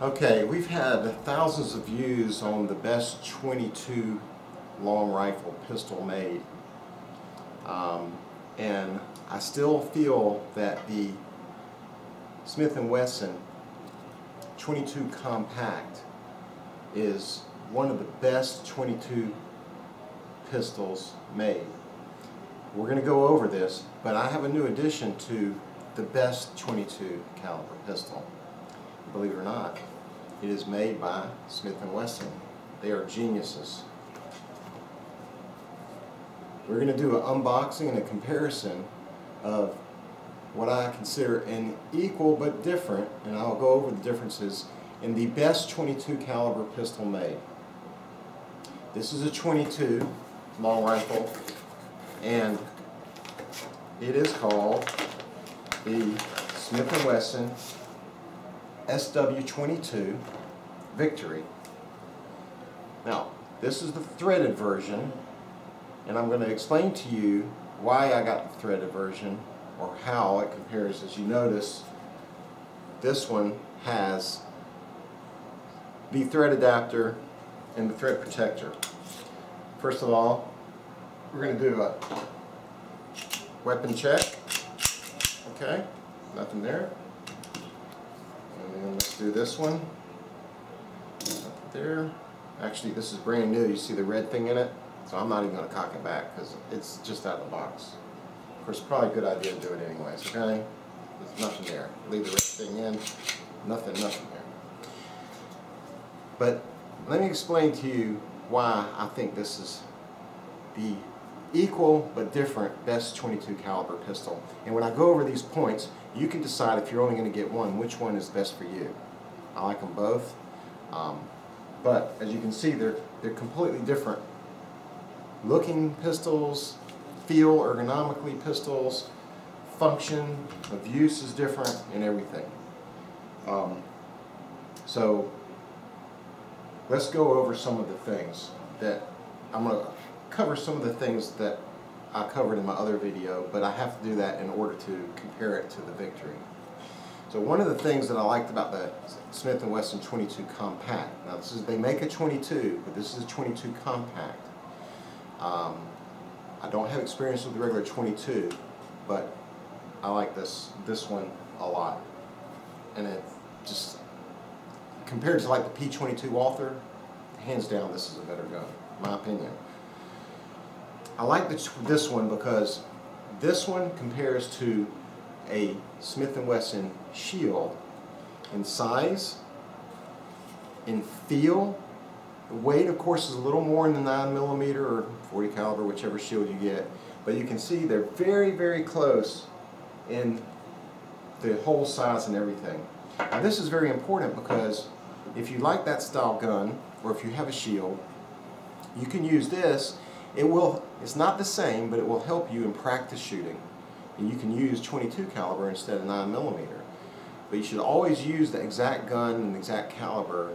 Okay, we've had thousands of views on the best 22 long rifle pistol made. And I still feel that the Smith & Wesson 22 Compact is one of the best 22 pistols made. We're going to go over this, but I have a new addition to the best 22 caliber pistol. Believe it or not, it is made by Smith & Wesson. They are geniuses. We're going to do an unboxing and a comparison of what I consider an equal but different, and I'll go over the differences, in the best 22 caliber pistol made. This is a 22 long rifle, and it is called the Smith & Wesson SW22 Victory. Now, this is the threaded version, and I'm going to explain to you why I got the threaded version, or how it compares. As you notice, this one has the thread adapter and the thread protector. First of all, we're going to do a weapon check. Okay, nothing there. And then let's do this one. Nothing there. Actually, this is brand new. You see the red thing in it? So I'm not even going to cock it back because it's just out of the box. Of course, probably a good idea to do it anyways, okay? There's nothing there. Leave the red thing in. Nothing there. But let me explain to you why I think this is the equal but different best 22 caliber pistol. And when I go over these points, you can decide, if you're only going to get one, which one is best for you. I like them both, but as you can see, they're completely different looking pistols, feel ergonomically pistols, function of use is different, and everything. So let's go over some of the things that I'm going to cover. Some of the things that I covered in my other video, but I have to do that in order to compare it to the Victory. So one of the things that I liked about the Smith & Wesson 22 Compact, now this is, they make a 22, but this is a 22 Compact. I don't have experience with the regular 22, but I like this one a lot. And it just, compared to like the P22 Walther, hands down this is a better gun, in my opinion. I like this one because this one compares to a Smith & Wesson Shield in size, in feel. The weight, of course, is a little more in the 9mm or 40 caliber, whichever Shield you get. But you can see they're very, very close in the hole size and everything. Now this is very important because if you like that style gun, or if you have a Shield, you can use this. It's not the same, but it will help you in practice shooting. And you can use 22 caliber instead of 9mm. But you should always use the exact gun and the exact caliber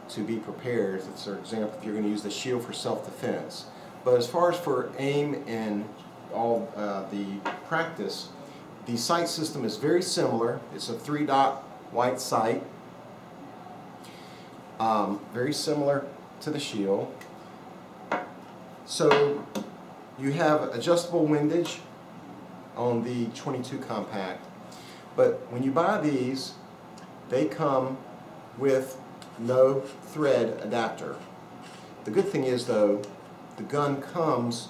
to be prepared. For example, if you're going to use the Shield for self-defense. But as far as for aim and all the practice, the sight system is very similar. It's a 3-dot white sight. Very similar to the Shield. So you have adjustable windage on the 22 Compact, but when you buy these, they come with no thread adapter. The good thing is, though, the gun comes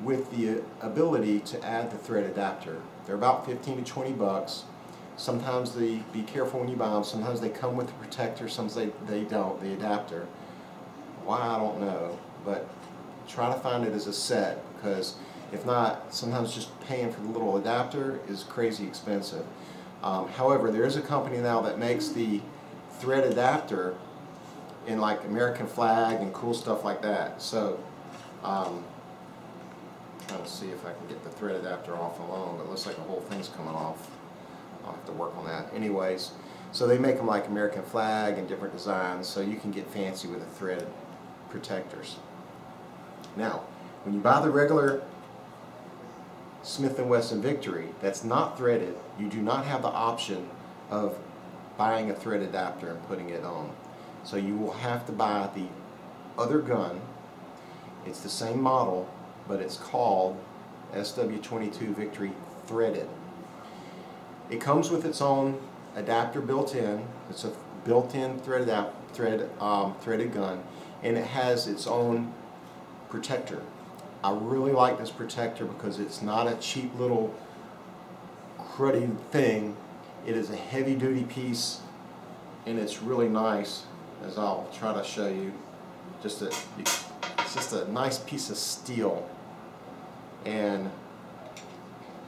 with the ability to add the thread adapter. They're about 15 to 20 bucks. Sometimes be careful when you buy them. Sometimes they come with the protector, sometimes they don't, the adapter. Why, I don't know, but try to find it as a set, because if not, sometimes just paying for the little adapter is crazy expensive. However, there is a company now that makes the thread adapter in like American flag and cool stuff like that. So trying to see if I can get the thread adapter off alone, but it looks like the whole thing's coming off. I'll have to work on that. Anyways, so they make them like American flag and different designs, so you can get fancy with the thread protectors. Now, when you buy the regular Smith & Wesson Victory that's not threaded, you do not have the option of buying a thread adapter and putting it on. So you will have to buy the other gun. It's the same model, but it's called SW22 Victory Threaded. It comes with its own adapter built in. It's a built-in threaded gun, and it has its own protector. I really like this protector because it's not a cheap little cruddy thing. It is a heavy-duty piece, and it's really nice, as I'll try to show you. It's just a nice piece of steel and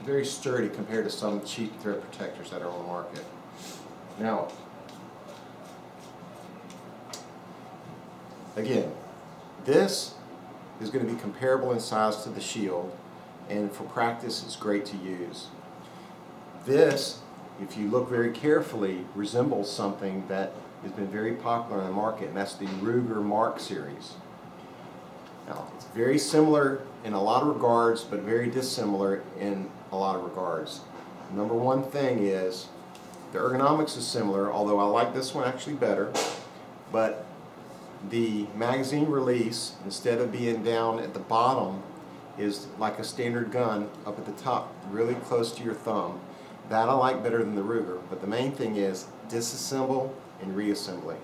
very sturdy compared to some cheap thread protectors that are on the market. Now, again, this is going to be comparable in size to the Shield, and for practice it's great to use. This, if you look very carefully, resembles something that has been very popular in the market, and that's the Ruger Mark series. Now, it's very similar in a lot of regards, but very dissimilar in a lot of regards. Number one thing is the ergonomics is similar, although I like this one actually better, but the magazine release, instead of being down at the bottom, is like a standard gun up at the top, really close to your thumb. That I like better than the Ruger, but the main thing is disassemble and reassembly.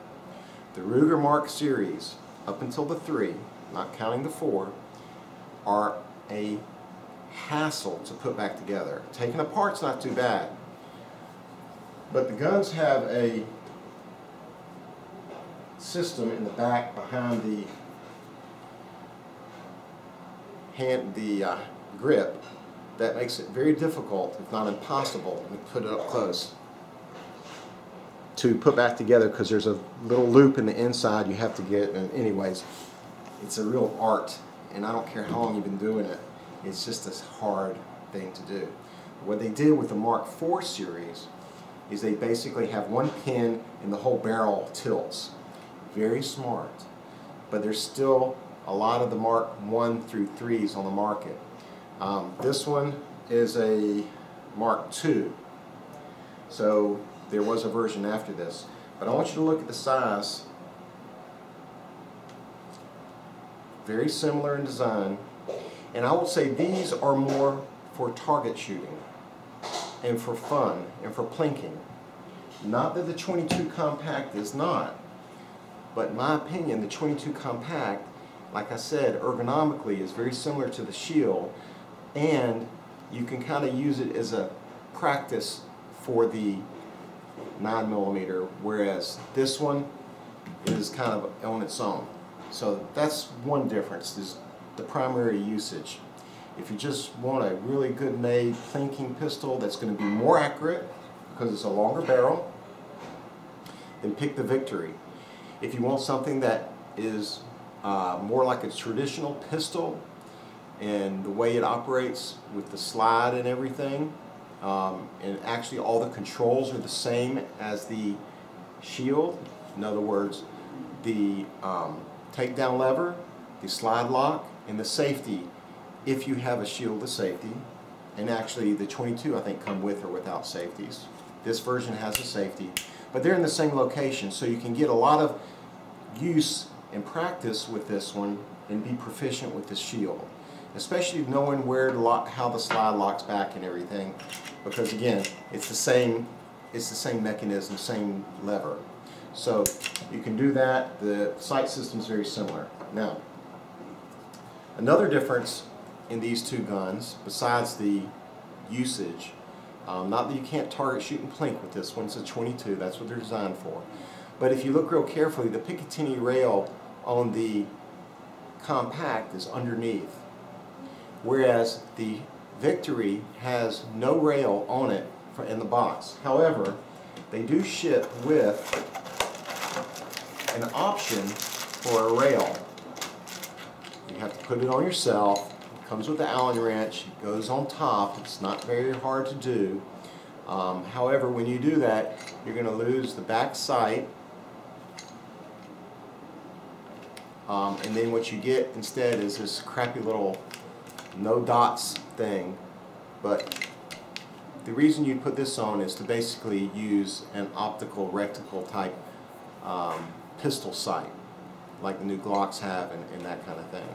The Ruger Mark series, up until the 3, not counting the 4, are a hassle to put back together. Taking apart's not too bad, but the guns have a system in the back behind the grip that makes it very difficult, if not impossible, to put it up close, to put back together, because there's a little loop in the inside you have to get. And anyways, it's a real art, and I don't care how long you've been doing it, it's just a hard thing to do. What they did with the Mark IV series is they basically have one pin and the whole barrel tilts. Very smart, but there's still a lot of the Mark I through 3s on the market. This one is a Mark II, so there was a version after this. But I want you to look at the size. Very similar in design, and I will say these are more for target shooting and for fun and for plinking. Not that the 22 Compact is not, but in my opinion the 22 Compact, like I said, ergonomically is very similar to the Shield, and you can kind of use it as a practice for the 9mm, whereas this one is kind of on its own. So that's one difference, is the primary usage. If you just want a really good made plinking pistol that's going to be more accurate because it's a longer barrel, then pick the Victory. If you want something that is more like a traditional pistol, and the way it operates with the slide and everything, and actually all the controls are the same as the Shield. In other words, the takedown lever, the slide lock, and the safety, if you have a Shield, the safety. And actually the 22 I think come with or without safeties. This version has a safety, but they're in the same location, so you can get a lot of use and practice with this one and be proficient with the Shield, especially knowing where to lock, how the slide locks back and everything, because again, it's the same mechanism, same lever. So you can do that. The sight system is very similar. Now, another difference in these two guns, besides the usage, not that you can't target shoot and plink with this one, it's a 22, that's what they're designed for. But if you look real carefully, the Picatinny rail on the Compact is underneath, whereas the Victory has no rail on it in the box. However, they do ship with an option for a rail. You have to put it on yourself. It comes with the Allen wrench. It goes on top. It's not very hard to do. However, when you do that, you're going to lose the back sight. And then what you get instead is this crappy little no dots thing. But the reason you put this on is to basically use an optical reticle type pistol sight, like the new Glocks have and that kind of thing.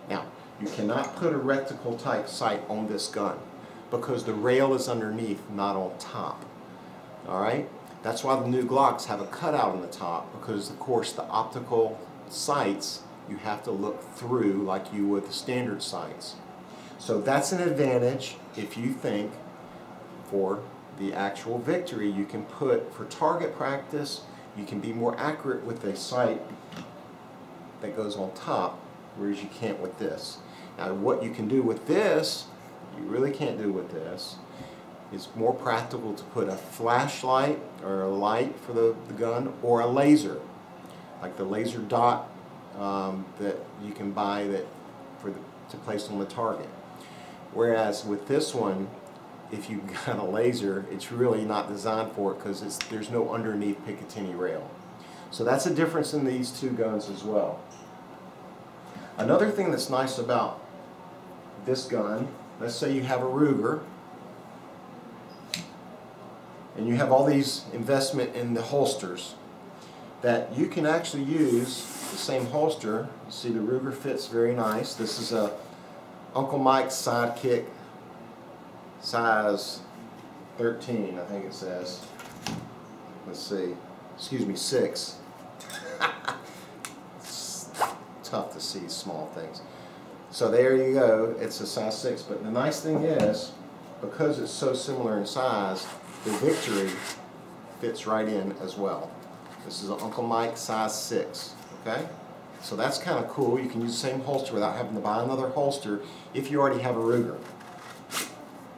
Now, you cannot put a reticle type sight on this gun because the rail is underneath, not on top. Alright? That's why the new Glocks have a cutout on the top, because of course the optical sights you have to look through like you would the standard sights. So that's an advantage if you think for the actual Victory you can put, for target practice, you can be more accurate with a sight that goes on top, whereas you can't with this. Now what you can do with this, you really can't do with this, it's more practical to put a flashlight or a light for the gun, or a laser, like the laser dot that you can buy to place on the target. Whereas with this one, if you've got a laser, it's really not designed for it because there's no underneath Picatinny rail. So that's a difference in these two guns as well. Another thing that's nice about this gun, let's say you have a Ruger, and you have all these investment in the holsters, that you can actually use the same holster. You see the Ruger fits very nice. This is a Uncle Mike's Sidekick size 13, I think it says. Let's see, excuse me, 6. It's tough to see small things. So there you go, it's a size 6, but the nice thing is, because it's so similar in size, the Victory fits right in as well. This is an Uncle Mike size 6, okay? So that's kind of cool. You can use the same holster without having to buy another holster if you already have a Ruger.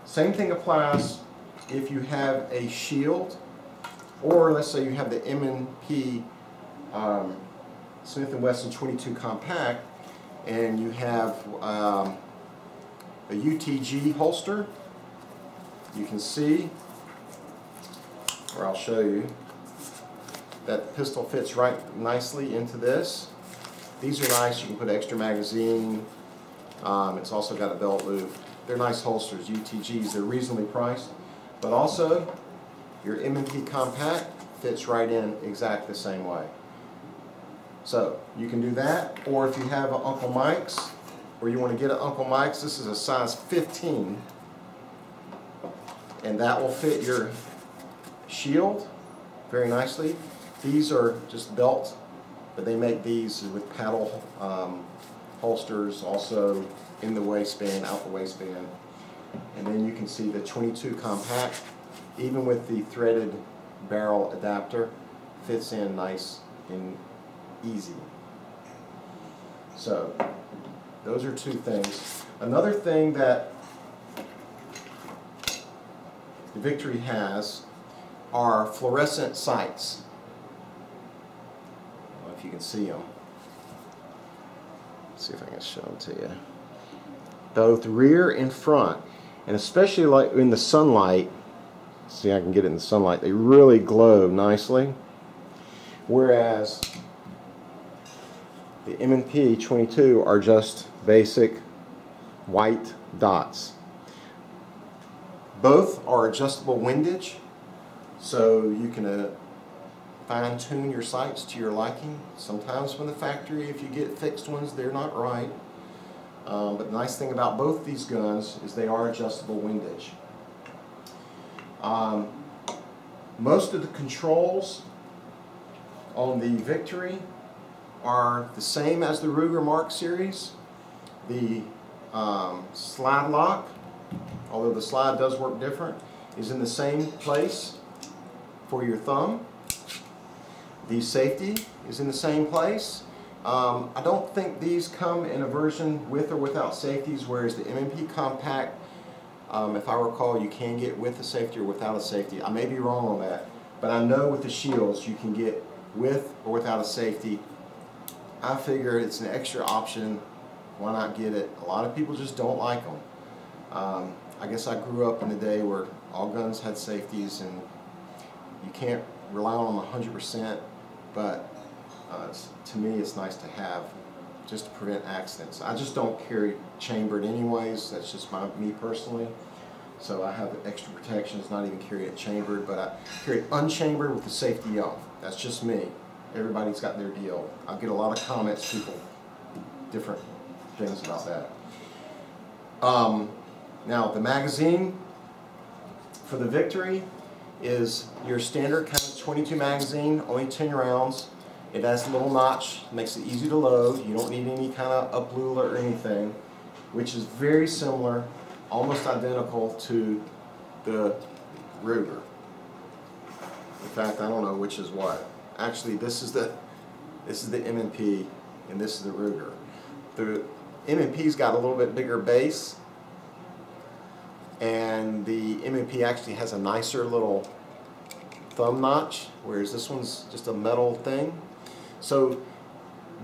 Same thing applies if you have a shield, or let's say you have the M&P Smith & Wesson 22 Compact, and you have a UTG holster. You can see, or I'll show you, that the pistol fits right nicely into this. These are nice. You can put extra magazine. It's also got a belt loop. They're nice holsters, UTGs. They're reasonably priced. But also, your M&P Compact fits right in exactly the same way. So, you can do that, or if you have an Uncle Mike's, or you want to get an Uncle Mike's, this is a size 15, and that will fit your shield very nicely. These are just belt, but they make these with paddle holsters, also in the waistband, out the waistband. And then you can see the 22 Compact, even with the threaded barrel adapter, fits in nice and easy. So those are two things. Another thing that the Victory has are fluorescent sights. I don't know if you can see them. Let's see if I can show them to you. Both rear and front, and especially like in the sunlight, see, I can get it in the sunlight, they really glow nicely. Whereas the M&P 22 are just basic white dots. Both are adjustable windage, so you can fine-tune your sights to your liking. Sometimes from the factory, if you get fixed ones, they're not right. But the nice thing about both these guns is they are adjustable windage. Most of the controls on the Victory are the same as the Ruger Mark series. The slide lock, although the slide does work different, is in the same place for your thumb. The safety is in the same place. I don't think these come in a version with or without safeties, whereas the M&P Compact, if I recall, you can get with a safety or without a safety. I may be wrong on that, but I know with the shields you can get with or without a safety. I figure it's an extra option. Why not get it? A lot of people just don't like them. I guess I grew up in the day where all guns had safeties, and you can't rely on them 100%, but to me it's nice to have, just to prevent accidents. I just don't carry chambered anyways. That's just me personally. So I have extra protection. It's not even carry it chambered, but I carry it unchambered with the safety off. That's just me. Everybody's got their deal. I get a lot of comments, people, different things about that. Now the magazine for the Victory is your standard kind of 22 magazine, only 10 rounds. It has a little notch, makes it easy to load. You don't need any kind of up-luller or anything, which is very similar, almost identical to the Ruger. In fact, I don't know which is what. Actually, this is the M&P and this is the Ruger. The M&P's got a little bit bigger base, and the M&P actually has a nicer little thumb notch, whereas this one's just a metal thing. So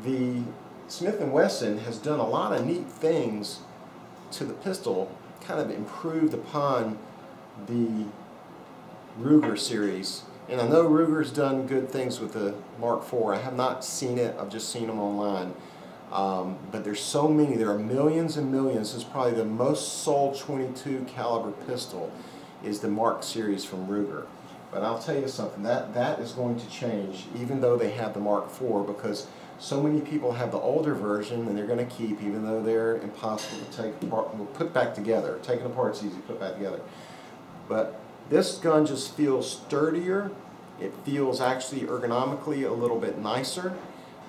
the Smith & Wesson has done a lot of neat things to the pistol, kind of improved upon the Ruger series. And I know Ruger's done good things with the Mark IV. I have not seen it, I've just seen them online. But there's so many, there are millions and millions. This is probably the most sold 22 caliber pistol is the Mark series from Ruger. But I'll tell you something, that is going to change, even though they have the Mark IV, because so many people have the older version and they're going to keep, even though they're impossible to take apart, well, put back together. Taking apart is easy, put back together. But this gun just feels sturdier. It feels actually ergonomically a little bit nicer.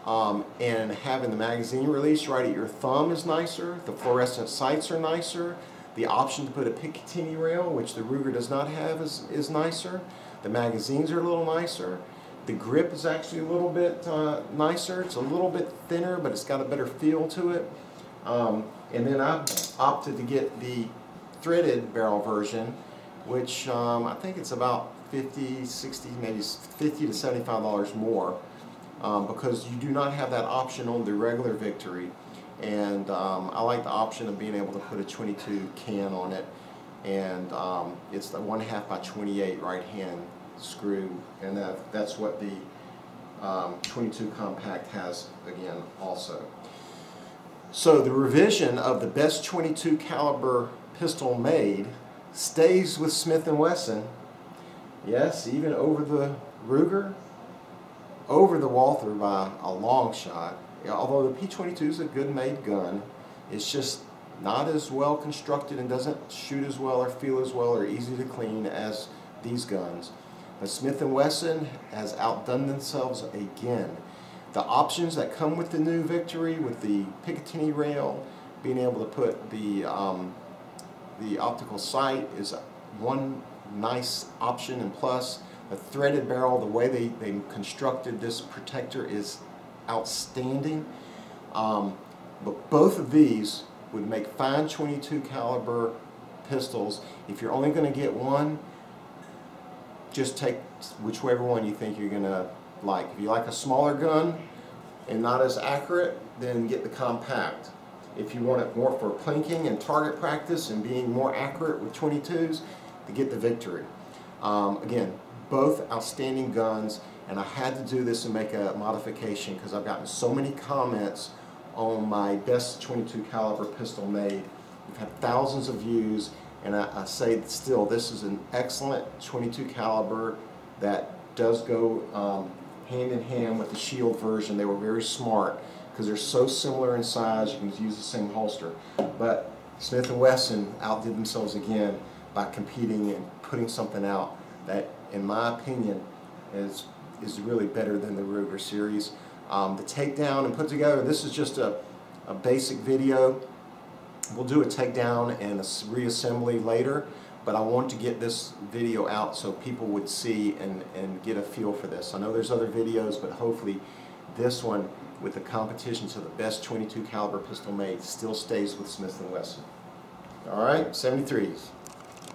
And having the magazine release right at your thumb is nicer. The fluorescent sights are nicer. The option to put a Picatinny rail, which the Ruger does not have, is nicer. The magazines are a little nicer. The grip is actually a little bit nicer. It's a little bit thinner, but it's got a better feel to it. And then I opted to get the threaded barrel version, which I think it's about $50, $60, maybe $50 to $75 more, because you do not have that option on the regular Victory. And I like the option of being able to put a 22 can on it, and it's the 1/2 by 28 right hand screw, and that's what the 22 compact has again also. So the revision of the best 22 caliber pistol made stays with Smith & Wesson. Yes, even over the Ruger, over the Walther by a long shot. Although the P22 is a good made gun, it's just not as well constructed and doesn't shoot as well or feel as well or easy to clean as these guns. But Smith & Wesson has outdone themselves again. The options that come with the new Victory, with the Picatinny rail, being able to put the optical sight is one nice option, and plus the threaded barrel, the way they constructed this protector is outstanding. But both of these would make fine 22 caliber pistols. If you're only going to get one, just take whichever one you think you're going to like. If you like a smaller gun and not as accurate, then get the compact. If you want it more for plinking and target practice and being more accurate with 22s, to get the Victory. Again, both outstanding guns, and I had to do this and make a modification because I've gotten so many comments on my best 22 caliber pistol made. We've had thousands of views, and I say still this is an excellent 22 caliber that does go hand in hand with the Shield version. They were very smart because they're so similar in size. You can use the same holster, but Smith & Wesson outdid themselves again by competing and putting something out that, in my opinion, is really better than the Ruger series. The takedown and put together, this is just a basic video. We'll do a takedown and a reassembly later, but I want to get this video out so people would see and get a feel for this. I know there's other videos, but hopefully this one, with the competition to the best 22 caliber pistol made, still stays with Smith & Wesson. All right, 73s.